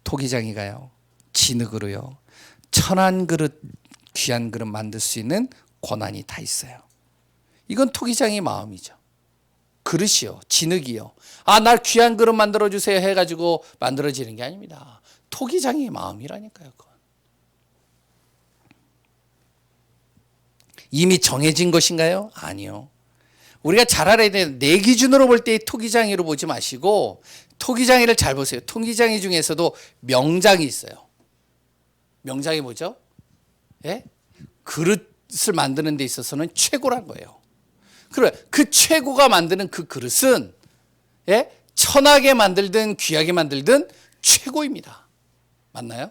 토기장이가요, 진흙으로요, 천한 그릇, 귀한 그릇 만들 수 있는 권한이 다 있어요. 이건 토기장의 마음이죠. 그릇이요, 진흙이요. 날 귀한 그릇 만들어주세요 해가지고 만들어지는 게 아닙니다. 토기장의 마음이라니까요. 그건. 이미 정해진 것인가요? 아니요. 우리가 잘 알아야 되는, 내 기준으로 볼 때 토기장이로 보지 마시고 토기장이를 잘 보세요. 토기장이 중에서도 명장이 있어요. 명장이 뭐죠? 예? 그릇을 만드는 데 있어서는 최고란 거예요. 그래, 그 최고가 만드는 그 그릇은, 예? 천하게 만들든 귀하게 만들든 최고입니다. 맞나요?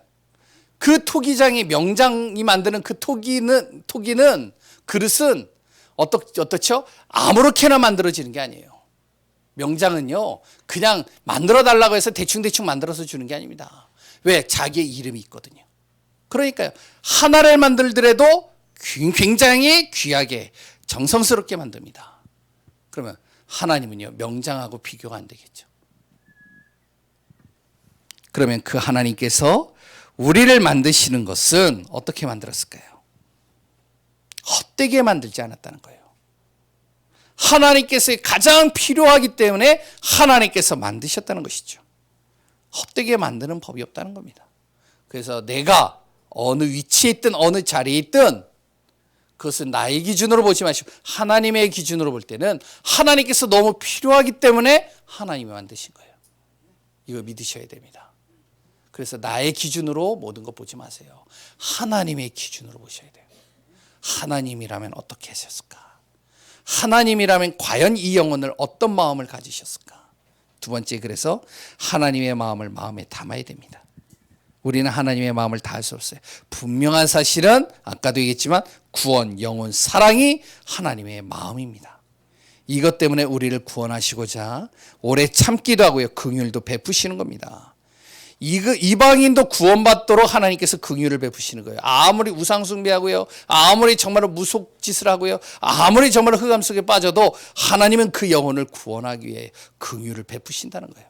그 토기장이, 명장이 만드는 그 토기는 그릇은 어떻죠? 아무렇게나 만들어지는 게 아니에요. 명장은요, 그냥 만들어 달라고 해서 대충대충 만들어서 주는 게 아닙니다. 왜? 자기의 이름이 있거든요. 그러니까요, 하나를 만들더라도 굉장히 귀하게 정성스럽게 만듭니다. 그러면 하나님은요, 명장하고 비교가 안 되겠죠. 그러면 그 하나님께서 우리를 만드시는 것은 어떻게 만들었을까요? 헛되게 만들지 않았다는 거예요. 하나님께서 가장 필요하기 때문에 하나님께서 만드셨다는 것이죠. 헛되게 만드는 법이 없다는 겁니다. 그래서 내가 어느 위치에 있든 어느 자리에 있든 그것은 나의 기준으로 보지 마시고 하나님의 기준으로 볼 때는 하나님께서 너무 필요하기 때문에 하나님이 만드신 거예요. 이거 믿으셔야 됩니다. 그래서 나의 기준으로 모든 것 보지 마세요. 하나님의 기준으로 보셔야 돼요. 하나님이라면 어떻게 하셨을까? 하나님이라면 과연 이 영혼을 어떤 마음을 가지셨을까? 두 번째, 그래서 하나님의 마음을 마음에 담아야 됩니다. 우리는 하나님의 마음을 다할 수 없어요. 분명한 사실은 아까도 얘기했지만 구원, 영혼, 사랑이 하나님의 마음입니다. 이것 때문에 우리를 구원하시고자 오래 참기도 하고요, 긍휼도 베푸시는 겁니다. 이방인도 구원받도록 하나님께서 긍휼을 베푸시는 거예요. 아무리 우상숭배하고요, 아무리 정말로 무속짓을 하고요, 아무리 정말로 흑암 속에 빠져도 하나님은 그 영혼을 구원하기 위해 긍휼을 베푸신다는 거예요.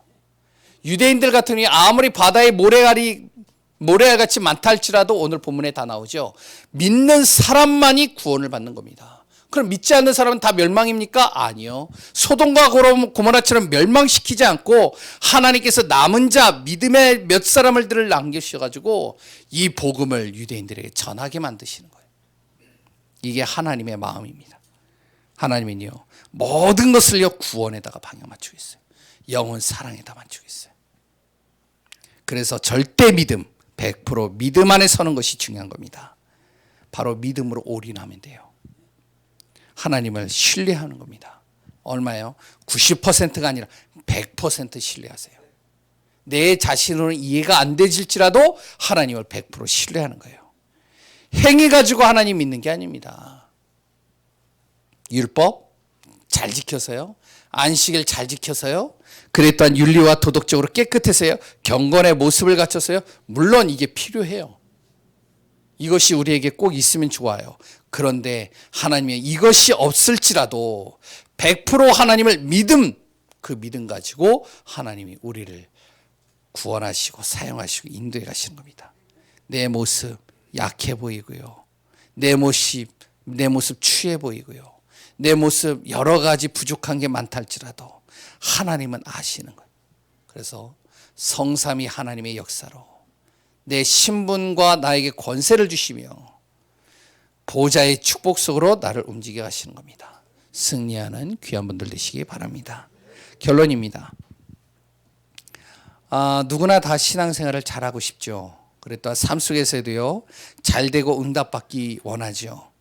유대인들 같은 경우에 아무리 바다에 모래알같이 많다 할지라도 오늘 본문에 다 나오죠. 믿는 사람만이 구원을 받는 겁니다. 그럼 믿지 않는 사람은 다 멸망입니까? 아니요. 소돔과 고모라처럼 멸망시키지 않고 하나님께서 남은 자, 믿음의 몇 사람들을 남겨주셔가지고 이 복음을 유대인들에게 전하게 만드시는 거예요. 이게 하나님의 마음입니다. 하나님은요, 모든 것을요, 구원에다가 방향 맞추고 있어요. 영혼 사랑에다 맞추고 있어요. 그래서 절대 믿음, 100% 믿음 안에 서는 것이 중요한 겁니다. 바로 믿음으로 올인하면 돼요. 하나님을 신뢰하는 겁니다. 얼마요? 90%가 아니라 100% 신뢰하세요. 내 자신으로는 이해가 안 되질지라도 하나님을 100% 신뢰하는 거예요. 행위 가지고 하나님 믿는 게 아닙니다. 율법 잘 지켜서요. 안식일 잘 지켜서요. 그래 또한 윤리와 도덕적으로 깨끗해서요. 경건의 모습을 갖춰서요. 물론 이게 필요해요. 이것이 우리에게 꼭 있으면 좋아요. 그런데 하나님의 이것이 없을지라도 100% 하나님을 그 믿음 가지고 하나님이 우리를 구원하시고 사용하시고 인도해 가시는 겁니다. 내 모습 약해 보이고요. 내 모습 취해 보이고요. 내 모습 여러 가지 부족한 게 많다 할지라도 하나님은 아시는 거예요. 그래서 성삼위 하나님의 역사로 내 신분과 나에게 권세를 주시며 보좌의 축복 속으로 나를 움직여 가시는 겁니다. 승리하는 귀한 분들 되시기 바랍니다. 결론입니다. 누구나 다 신앙생활을 잘하고 싶죠. 그랬더니 삶 속에서도요, 잘되고 응답받기 원하죠.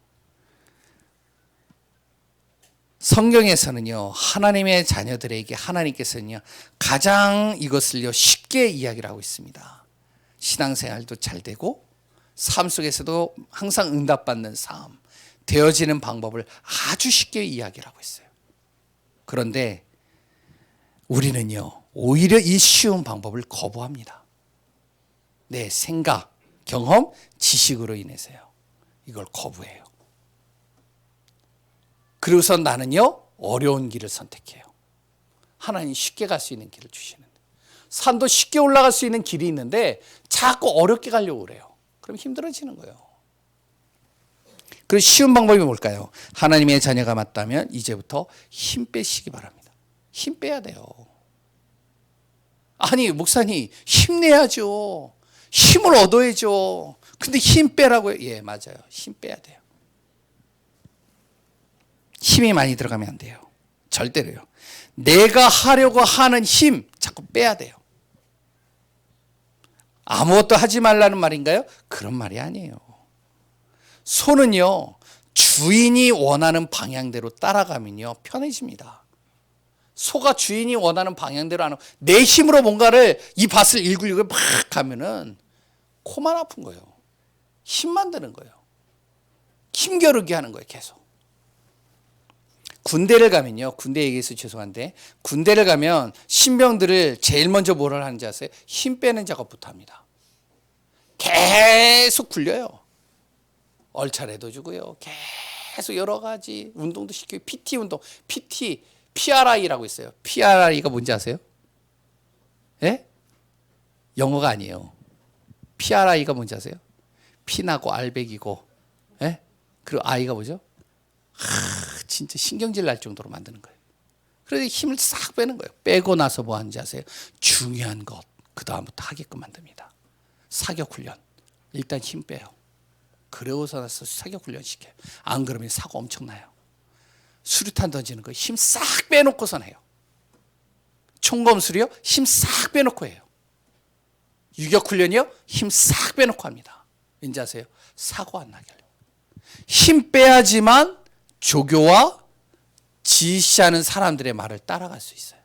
성경에서는요, 하나님의 자녀들에게 하나님께서는요, 가장 이것을요, 쉽게 이야기를 하고 있습니다. 신앙생활도 잘되고, 삶 속에서도 항상 응답받는 삶, 되어지는 방법을 아주 쉽게 이야기를 하고 있어요. 그런데 우리는요, 오히려 이 쉬운 방법을 거부합니다. 내 생각, 경험, 지식으로 인해서요. 이걸 거부해요. 그리고서 나는요, 어려운 길을 선택해요. 하나님 쉽게 갈 수 있는 길을 주시는데. 산도 쉽게 올라갈 수 있는 길이 있는데 자꾸 어렵게 가려고 그래요. 그럼 힘들어지는 거예요. 그래서 쉬운 방법이 뭘까요? 하나님의 자녀가 맞다면 이제부터 힘 빼시기 바랍니다. 힘 빼야 돼요. 아니, 목사님, 힘내야죠. 힘을 얻어야죠. 근데 힘 빼라고요? 예, 맞아요. 힘 빼야 돼요. 힘이 많이 들어가면 안 돼요. 절대로요. 내가 하려고 하는 힘 자꾸 빼야 돼요. 아무것도 하지 말라는 말인가요? 그런 말이 아니에요. 소는요, 주인이 원하는 방향대로 따라가면요, 편해집니다. 소가 주인이 원하는 방향대로 안 하고 내 힘으로 뭔가를 이 밭을 일굴리고 막 가면은 코만 아픈 거예요. 힘만 드는 거예요. 힘겨루기 하는 거예요, 계속. 군대를 가면요, 군대 얘기해서 죄송한데, 군대를 가면 신병들을 제일 먼저 뭐를 하는지 아세요? 힘 빼는 작업부터 합니다. 계속 굴려요. 얼차례도 주고요. 계속 여러 가지 운동도 시켜요. PT 운동, PRI라고 있어요. PRI가 뭔지 아세요? 예? 영어가 아니에요. PRI가 뭔지 아세요? 피나고 알백이고, 예? 그리고 I가 뭐죠? 진짜 신경질 날 정도로 만드는 거예요. 그래서 힘을 싹 빼는 거예요. 빼고 나서 뭐 하는지 아세요? 중요한 것, 그 다음부터 하게끔 만듭니다. 사격 훈련. 일단 힘 빼요. 그러고서 나서 사격 훈련 시켜요. 안 그러면 사고 엄청나요. 수류탄 던지는 거 힘 싹 빼놓고선 해요. 총검술이요? 힘 싹 빼놓고 해요. 유격훈련이요? 힘 싹 빼놓고 합니다. 왠지 아세요? 사고 안 나게 하려고. 힘 빼야지만 조교와 지시하는 사람들의 말을 따라갈 수 있어요.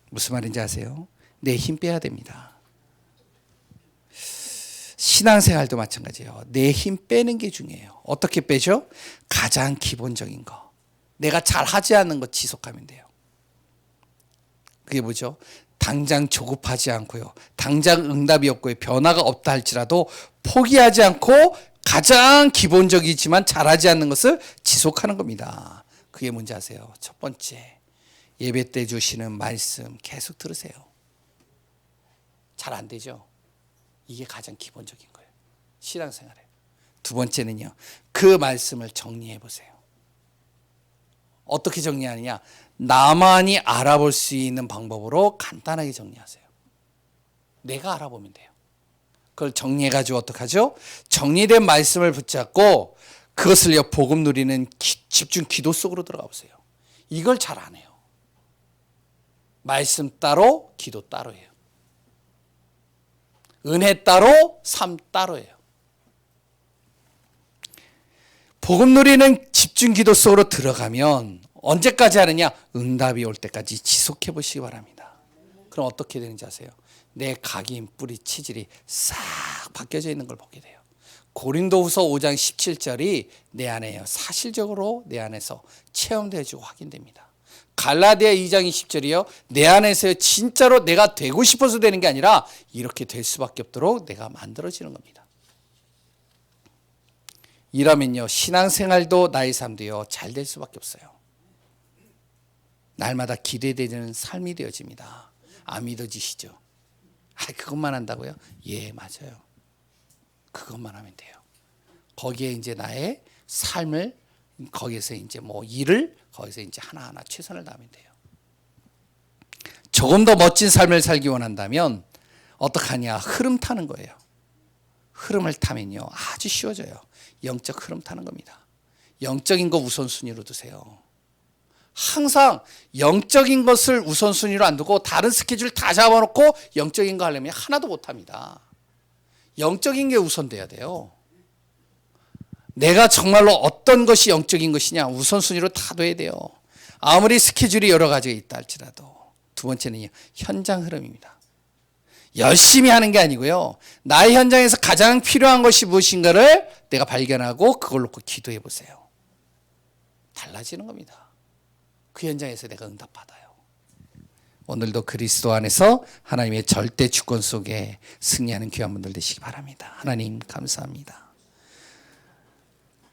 무슨 말인지 아세요? 내 힘 빼야 됩니다. 신앙생활도 마찬가지예요. 내 힘 빼는 게 중요해요. 어떻게 빼죠? 가장 기본적인 거. 내가 잘하지 않는 거 지속하면 돼요. 그게 뭐죠? 당장 조급하지 않고요. 당장 응답이 없고요. 변화가 없다 할지라도 포기하지 않고 가장 기본적이지만 잘하지 않는 것을 지속하는 겁니다. 그게 뭔지 아세요? 첫 번째, 예배 때 주시는 말씀 계속 들으세요. 잘 안 되죠? 이게 가장 기본적인 거예요. 신앙생활에. 두 번째는요, 그 말씀을 정리해 보세요. 어떻게 정리하느냐? 나만이 알아볼 수 있는 방법으로 간단하게 정리하세요. 내가 알아보면 돼요. 그걸 정리해가지고 어떡하죠? 정리된 말씀을 붙잡고 그것을요, 복음 누리는 집중 기도 속으로 들어가 보세요. 이걸 잘 안 해요. 말씀 따로, 기도 따로예요. 은혜 따로, 삶 따로예요. 복음 누리는 집중 기도 속으로 들어가면 언제까지 하느냐? 응답이 올 때까지 지속해 보시기 바랍니다. 그럼 어떻게 되는지 아세요? 내 각인, 뿌리, 치질이 싹 바뀌어져 있는 걸 보게 돼요. 고린도후서 5장 17절이 내 안에요. 사실적으로 내 안에서 체험되어지고 확인됩니다. 갈라디아 2장 20절이요. 내 안에서 진짜로 내가 되고 싶어서 되는 게 아니라 이렇게 될 수밖에 없도록 내가 만들어지는 겁니다. 이러면요, 신앙생활도 나의 삶도요, 잘 될 수밖에 없어요. 날마다 기대되는 삶이 되어집니다. 안 믿어지시죠? 그것만 한다고요? 예, 맞아요. 그것만 하면 돼요. 거기에 이제 나의 삶을, 거기에서 이제 뭐 일을, 거기서 이제 하나하나 최선을 다하면 돼요. 조금 더 멋진 삶을 살기 원한다면 어떡하냐? 흐름 타는 거예요. 흐름을 타면요, 아주 쉬워져요. 영적 흐름 타는 겁니다. 영적인 거 우선순위로 두세요. 항상 영적인 것을 우선순위로 안 두고 다른 스케줄 다 잡아놓고 영적인 거 하려면 하나도 못합니다. 영적인 게 우선돼야 돼요. 내가 정말로 어떤 것이 영적인 것이냐 우선순위로 다 둬야 돼요. 아무리 스케줄이 여러 가지가 있다 할지라도. 두 번째는 현장 흐름입니다. 열심히 하는 게 아니고요, 나의 현장에서 가장 필요한 것이 무엇인가를 내가 발견하고 그걸 놓고 기도해 보세요. 달라지는 겁니다. 그 현장에서 내가 응답받아요. 오늘도 그리스도 안에서 하나님의 절대 주권 속에 승리하는 귀한 분들 되시기 바랍니다. 하나님 감사합니다.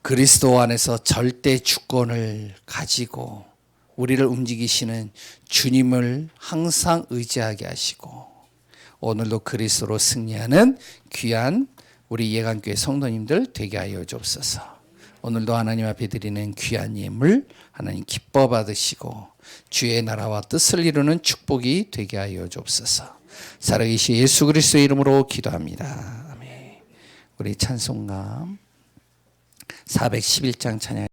그리스도 안에서 절대 주권을 가지고 우리를 움직이시는 주님을 항상 의지하게 하시고 오늘도 그리스도로 승리하는 귀한 우리 예강교회 성도님들 되게 하여 주옵소서. 오늘도 하나님 앞에 드리는 귀한 예물 하나님 기뻐 받으시고 주의 나라와 뜻을 이루는 축복이 되게 하여 주옵소서. 살아계신 예수 그리스도의 이름으로 기도합니다. 아멘. 우리 찬송가 411장 찬양